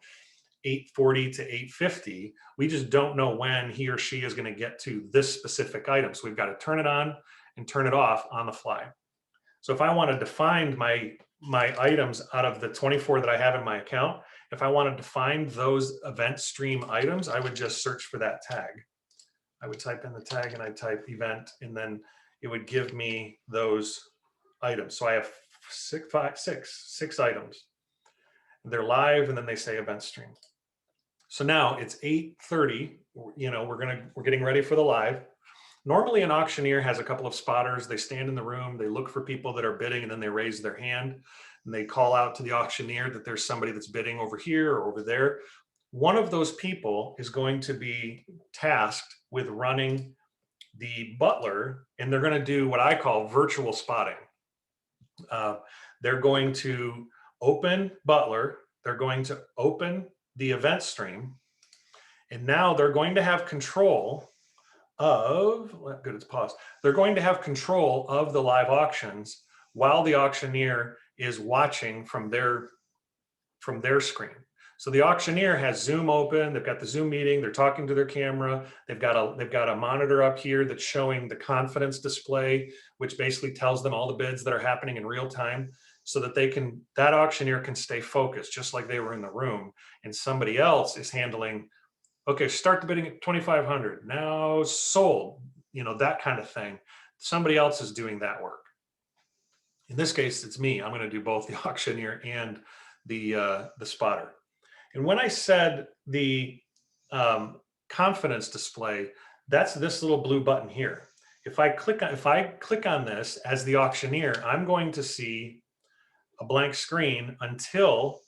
840 to 850. We just don't know when he or she is going to get to this specific item. So we've got to turn it on and turn it off on the fly. So if I wanted to find my items out of the 24 that I have in my account, if I wanted to find those EventStream items, I would just search for that tag. I would type in the tag and I'd type event, and then it would give me those items. So I have six items. They're live, and then they say EventStream. So now it's 8:30. We're getting ready for the live. Normally, an auctioneer has a couple of spotters. They stand in the room, they look for people that are bidding, and then they raise their hand and they call out to the auctioneer that there's somebody that's bidding over here or over there. One of those people is going to be tasked with running the Butler, and they're going to do what I call virtual spotting. They're going to open Butler, they're going to open the EventStream, and now they're going to have control of, good, it's paused. They're going to have control of the live auctions while the auctioneer is watching from their screen. So the auctioneer has Zoom open, they've got the Zoom meeting, they're talking to their camera, they've got a monitor up here that's showing the confidence display, which basically tells them all the bids that are happening in real time, so that that auctioneer can stay focused just like they were in the room, and somebody else is handling, okay, start the bidding at 2,500, now sold, that kind of thing. Somebody else is doing that work. In this case, it's me. I'm going to do both the auctioneer and the spotter. And when I said the confidence display, that's this little blue button here. If I click on this as the auctioneer, I'm going to see a blank screen until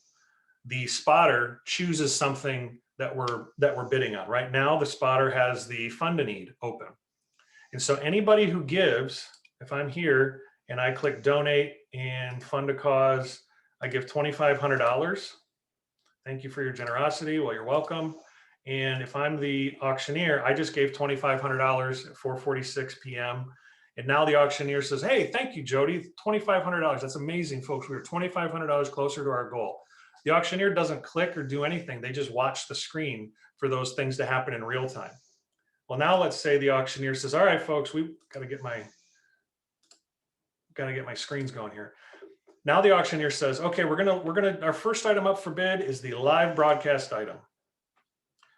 the spotter chooses something that we're bidding on. Right now, the spotter has the fund a need open. And so anybody who gives, if I'm here and I click donate and fund a cause, I give $2,500. Thank you for your generosity. Well, you're welcome. And if I'm the auctioneer, I just gave $2,500 at 4:46 p.m. And now the auctioneer says, hey, thank you, Jody, $2,500. That's amazing, folks. We were $2,500 closer to our goal. The auctioneer doesn't click or do anything. They just watch the screen for those things to happen in real time. Well, now let's say the auctioneer says, all right, folks, we've got to get my screens going here. Now the auctioneer says, okay, our first item up for bid is the live broadcast item.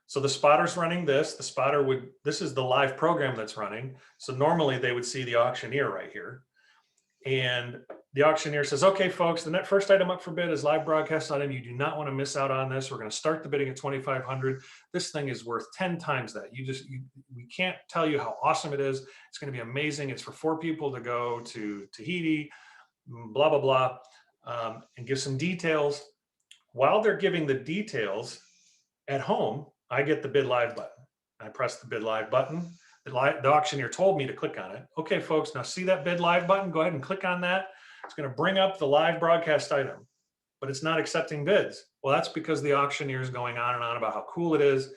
So the spotter's running this. This is the live program that's running. So normally they would see the auctioneer right here. And the auctioneer says, okay, folks, the first item up for bid is live broadcast item. You do not want to miss out on this. We're going to start the bidding at 2,500. This thing is worth 10 times that. We can't tell you how awesome it is. It's going to be amazing. It's for 4 people to go to Tahiti, blah, blah, blah, and give some details. While they're giving the details at home, I get the bid live button. I press the bid live button. The auctioneer told me to click on it. Okay, folks, now see that bid live button? Go ahead and click on that. It's going to bring up the live broadcast item, but it's not accepting bids. Well, that's because the auctioneer is going on and on about how cool it is.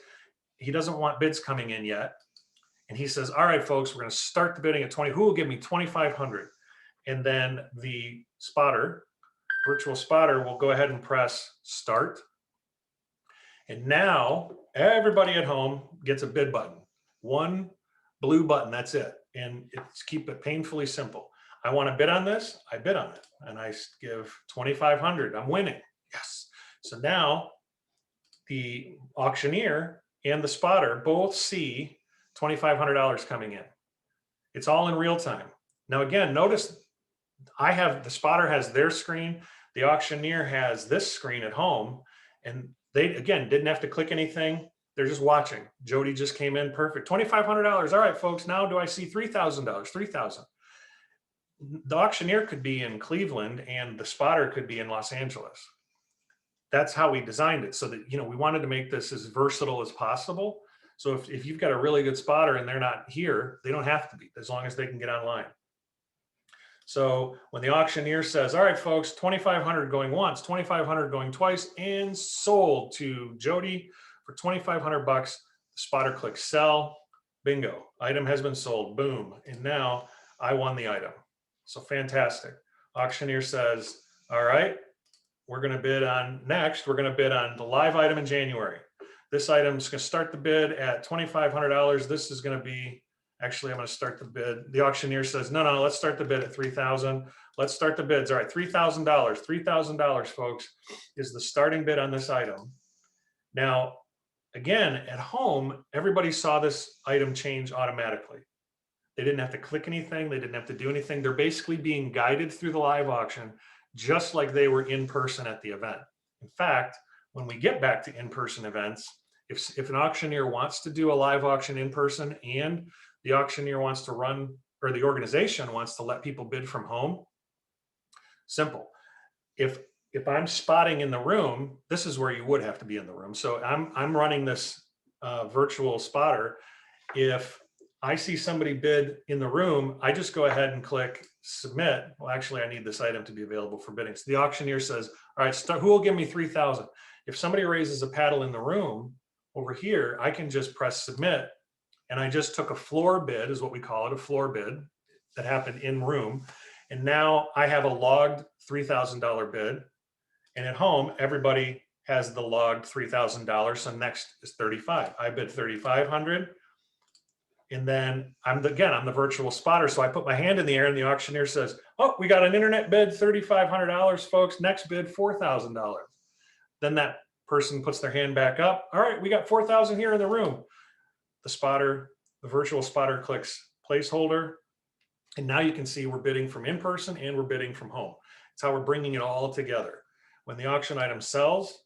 He doesn't want bids coming in yet. And he says, all right, folks, we're going to start the bidding at 20. Who will give me 2,500? And then the spotter, virtual spotter, will go ahead and press start. And now everybody at home gets a bid button. One blue button, that's it. And keep it painfully simple. I want to bid on this, I bid on it. And I give 2,500, I'm winning, yes. So now the auctioneer and the spotter both see $2,500 coming in. It's all in real time. Now again, notice the spotter has their screen, the auctioneer has this screen at home, and they, again, didn't have to click anything. They're just watching. Jody just came in, perfect. $2,500. All right, folks, now do I see $3,000, $3,000? The auctioneer could be in Cleveland and the spotter could be in Los Angeles. That's how we designed it, so that, we wanted to make this as versatile as possible. So if you've got a really good spotter and they're not here, they don't have to be, as long as they can get online. So when the auctioneer says, all right, folks, 2,500 going once, 2,500 going twice, and sold to Jody for 2,500 bucks, the spotter clicks sell, bingo, item has been sold, boom. And now I won the item. So fantastic. Auctioneer says, all right, we're going to bid on next. We're going to bid on the live item in January. This item's going to start the bid at $2,500. This is going to be, actually, I'm going to start the bid. The auctioneer says, no, let's start the bid at $3,000. Let's start the bids. All right, $3,000. $3,000, folks, is the starting bid on this item. Now, again, at home, everybody saw this item change automatically. They didn't have to click anything. They didn't have to do anything. They're basically being guided through the live auction, just like they were in person at the event. In fact, when we get back to in-person events, if an auctioneer wants to do a live auction in person and the auctioneer wants to run, or the organization wants to let people bid from home, simple. If I'm spotting in the room, this is where you would have to be in the room. So I'm running this virtual spotter. If I see somebody bid in the room, I just go ahead and click submit. Well, actually, I need this item to be available for bidding. So the auctioneer says, all right, who will give me 3,000? If somebody raises a paddle in the room over here, I can just press submit. And I just took a floor bid, is what we call it, a floor bid that happened in room. And now I have a logged $3,000 bid. And at home, everybody has the logged $3,000. So next is 35. I bid 3,500. And then I'm the virtual spotter. So I put my hand in the air and the auctioneer says, oh, we got an internet bid, $3,500, folks. Next bid, $4,000. Then that person puts their hand back up. All right, we got 4,000 here in the room. The virtual spotter clicks placeholder. And now you can see we're bidding from in person and we're bidding from home. It's how we're bringing it all together. When the auction item sells,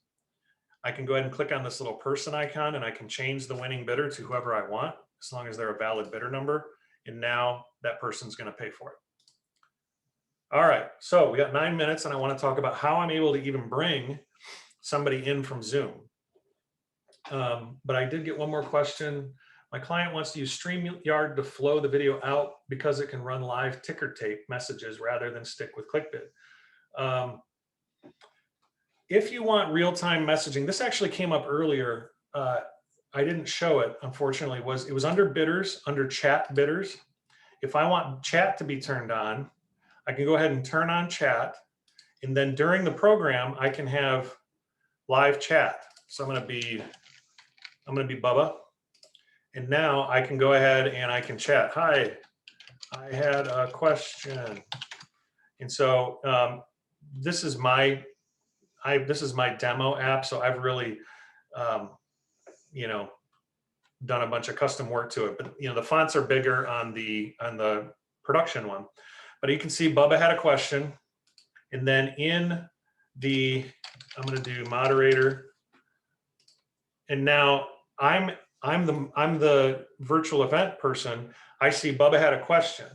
I can go ahead and click on this little person icon and I can change the winning bidder to whoever I want, as long as they're a valid bidder number. And now that person's going to pay for it. All right, so we got 9 minutes and I want to talk about how I'm able to even bring somebody in from Zoom. But I did get one more question. My client wants to use StreamYard to flow the video out because it can run live ticker tape messages rather than stick with ClickBid. If you want real-time messaging, this actually came up earlier. I didn't show it, unfortunately. It was under bidders, under chat bidders. If I want chat to be turned on, I can go ahead and turn on chat. And then during the program, I can have live chat. So I'm going to be Bubba. And now I can go ahead and I can chat. Hi, I had a question. And so this is my demo app. So I've really, done a bunch of custom work to it. But the fonts are bigger on the production one. But you can see Bubba had a question. And then in the, I'm going to do moderator. And now I'm the virtual event person. I see Bubba had a question.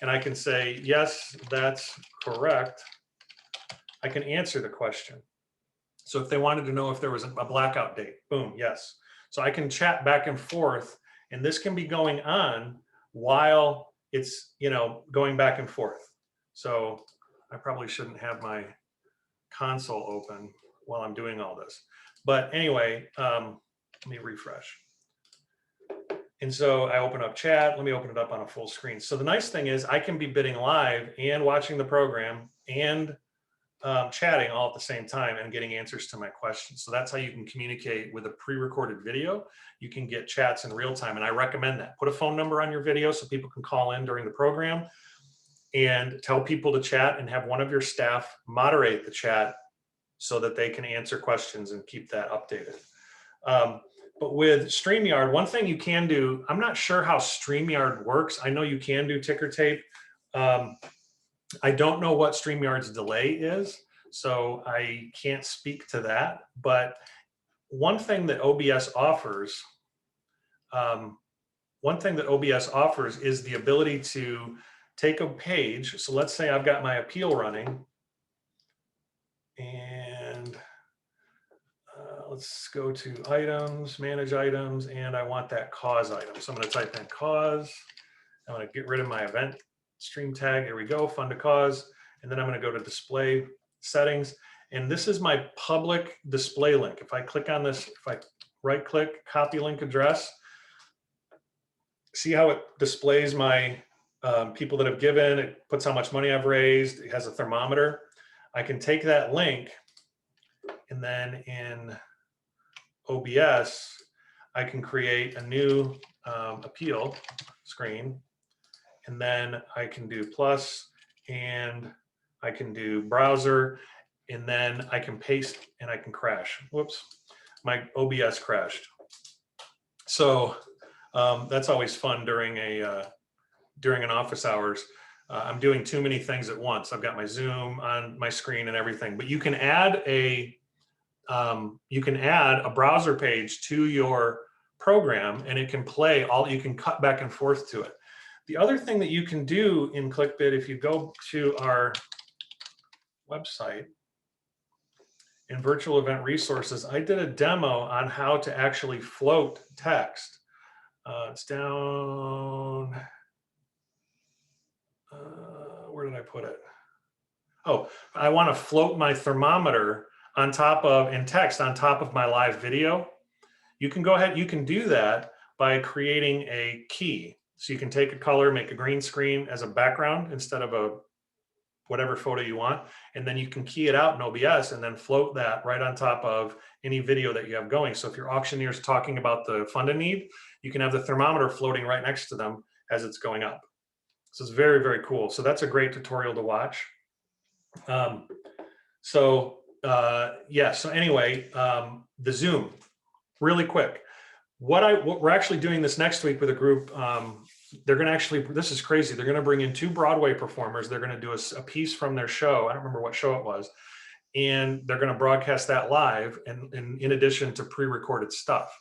And I can say, yes, that's correct. I can answer the question. So if they wanted to know if there was a blackout date, boom, yes. So I can chat back and forth, and this can be going on while it's, you know, going back and forth. So I probably shouldn't have my console open while I'm doing all this. But anyway, let me refresh. And so I open up chat. Let me open it up on a full screen. So the nice thing is I can be bidding live and watching the program and chatting all at the same time and getting answers to my questions. So that's how you can communicate with a pre-recorded video. You can get chats in real time, and I recommend that. Put a phone number on your video so people can call in during the program, and tell people to chat, and have one of your staff moderate the chat so that they can answer questions and keep that updated. But with StreamYard, one thing you can do, I'm not sure how StreamYard works. I know you can do ticker tape. I don't know what StreamYard's delay is, so I can't speak to that. But one thing that OBS offers, is the ability to take a page. So let's say I've got my appeal running, and let's go to items, manage items, and I want that cause item. So I'm going to type in cause. I'm going to get rid of my event stream tag. Here we go, fund to cause. And then I'm going to go to display settings. And this is my public display link. If I click on this, if I right click, copy link address, see how it displays my people that have given, it puts how much money I've raised, it has a thermometer. I can take that link, and then in OBS, I can create a new appeal screen, and then I can do plus, and I can do browser, and then I can paste and I can crash. Whoops, my OBS crashed. So that's always fun during an office hours. I'm doing too many things at once. I've got my Zoom on my screen and everything, but you can add a browser page to your program, and it can play all, you can cut back and forth to it. The other thing that you can do in ClickBid, if you go to our website in virtual event resources, I did a demo on how to actually float text. It's down, where did I put it? Oh, I want to float my thermometer on top of, and text on top of my live video. You can go ahead, you can do that by creating a key. So you can take a color, make a green screen as a background instead of a whatever photo you want, and then you can key it out in OBS and then float that right on top of any video that you have going. So if your auctioneer's talking about the fund and need, you can have the thermometer floating right next to them as it's going up. So it's very, very cool. So that's a great tutorial to watch. Yeah, so anyway, the Zoom, really quick. What we're actually doing this next week with a group, they're going to actually, this is crazy, they're going to bring in 2 Broadway performers. They're going to do a piece from their show. I don't remember what show it was. And they're going to broadcast that live, and in addition to pre-recorded stuff.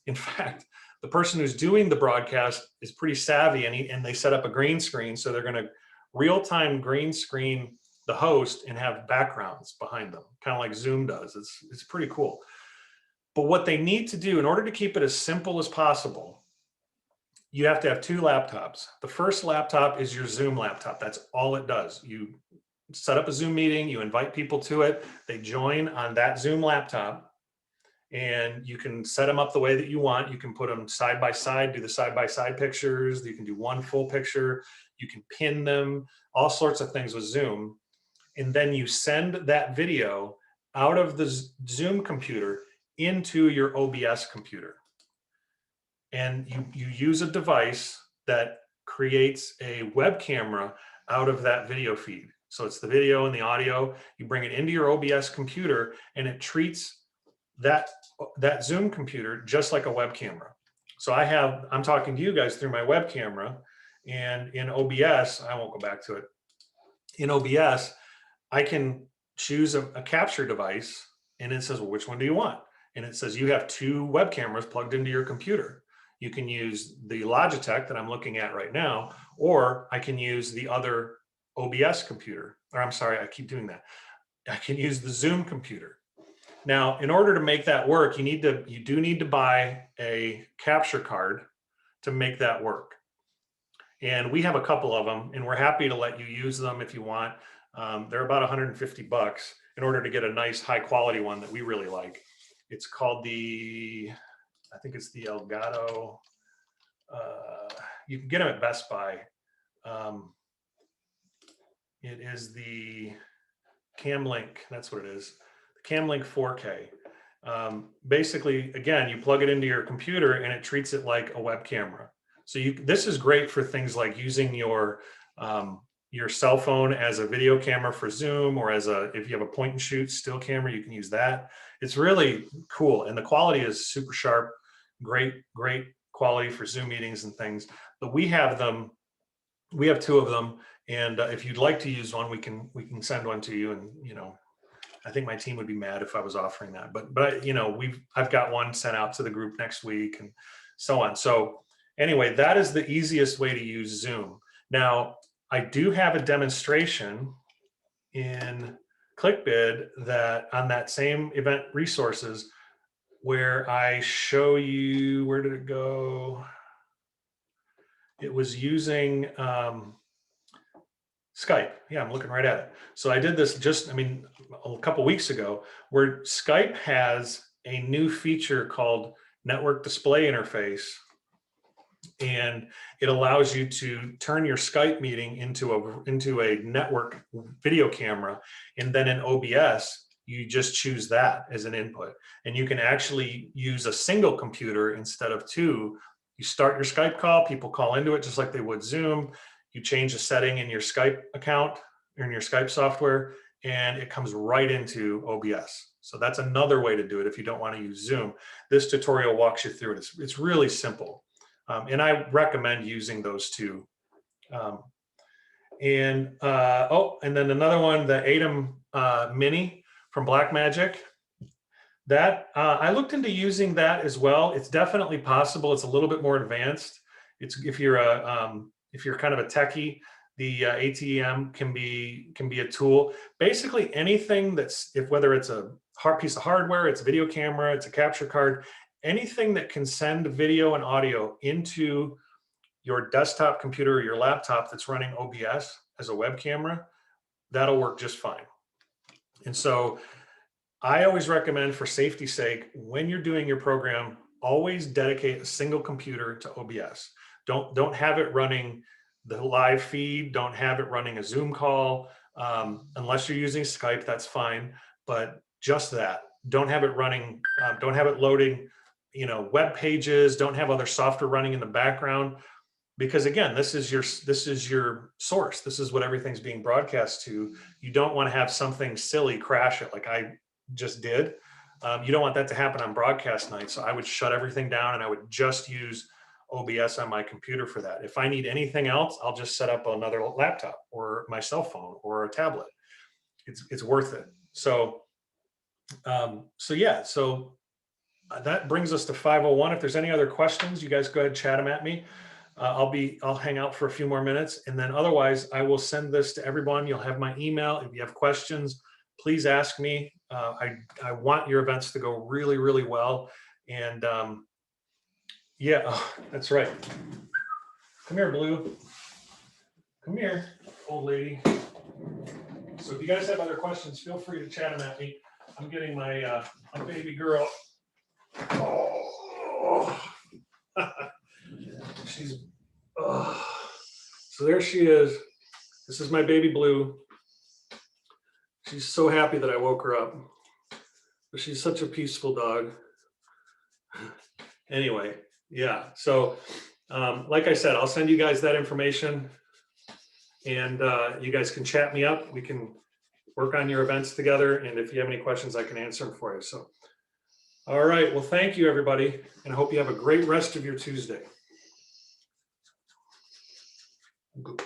In fact, the person who's doing the broadcast is pretty savvy, and they set up a green screen. So they're going to real-time green screen the host and have backgrounds behind them, kind of like Zoom does. It's pretty cool. But what they need to do in order to keep it as simple as possible, you have to have 2 laptops. The first laptop is your Zoom laptop. That's all it does. You set up a Zoom meeting, you invite people to it, they join on that Zoom laptop, and you can set them up the way that you want. You can put them side by side, do the side by side pictures. You can do one full picture. You can pin them, all sorts of things with Zoom. And then you send that video out of the Zoom computer into your OBS computer. And you use a device that creates a web camera out of that video feed. So it's the video and the audio. You bring it into your OBS computer, and it treats that Zoom computer just like a web camera. So I'm talking to you guys through my web camera, and in OBS, I won't go back to it. in OBS, I can choose a capture device, and it says, well, which one do you want? And it says you have 2 web cameras plugged into your computer. You can use the Logitech that I'm looking at right now, or I can use the other OBS computer, or I'm sorry, I keep doing that. I can use the Zoom computer. Now, in order to make that work, you do need to buy a capture card to make that work. And we have a couple of them, and we're happy to let you use them if you want. They're about 150 bucks in order to get a nice high quality one that we really like. It's called I think it's the Elgato. You can get them at Best Buy. It is the Camlink, that's what it is. The Camlink 4K. Basically, again, you plug it into your computer and it treats it like a web camera. So this is great for things like using your cell phone as a video camera for Zoom, or if you have a point and shoot still camera, you can use that. It's really cool, and the quality is super sharp. Great quality for Zoom meetings and things. But we have 2 of them, and if you'd like to use one, we can send one to you. And I think my team would be mad if I was offering that, but I've got one sent out to the group next week and so on. So anyway, that is the easiest way to use Zoom. Now, I do have a demonstration in ClickBid that on that same event resources where I show you, where did it go? It was using Skype. Yeah, I'm looking right at it. So I did this a couple weeks ago, where Skype has a new feature called Network Display Interface. And it allows you to turn your Skype meeting into a network video camera. And then in OBS, you just choose that as an input. And you can actually use a single computer instead of 2. You start your Skype call, people call into it just like they would Zoom. You change a setting in your Skype account or in your Skype software, and it comes right into OBS. So that's another way to do it if you don't want to use Zoom. This tutorial walks you through it. It's really simple. And I recommend using those 2. And then another one, the ATEM Mini from Blackmagic. That I looked into using that as well. It's definitely possible. It's a little bit more advanced. If you're kind of a techie, the ATEM can be a tool. Basically anything whether it's a piece of hardware, it's a video camera, it's a capture card, anything that can send video and audio into your desktop computer or your laptop that's running OBS as a web camera, that'll work just fine. And so I always recommend, for safety's sake, when you're doing your program, always dedicate a single computer to OBS. Don't have it running the live feed. Don't have it running a Zoom call. Unless you're using Skype, that's fine. But just that. Don't have it running. Don't have it loading, web pages. Don't have other software running in the background. Because again, this is your source. This is what everything's being broadcast to. You don't want to have something silly crash it like I just did. You don't want that to happen on broadcast night. So I would shut everything down and I would just use OBS on my computer for that. If I need anything else, I'll just set up another laptop or my cell phone or a tablet. It's worth it. So that brings us to 5:01. If there's any other questions, you guys go ahead and chat them at me. I'll hang out for a few more minutes, and then otherwise I will send this to everyone. You'll have my email. If you have questions, please ask me. I want your events to go really, really well. And that's right. Come here, Blue. Come here, old lady. So if you guys have other questions, feel free to chat them at me. I'm getting my baby girl. Oh. So there she is. This is my baby Blue. She's so happy that I woke her up. But she's such a peaceful dog. Anyway, yeah. So like I said, I'll send you guys that information, and you guys can chat me up. We can work on your events together, and if you have any questions, I can answer them for you. So, all right. Well, thank you, everybody, and I hope you have a great rest of your Tuesday. Good.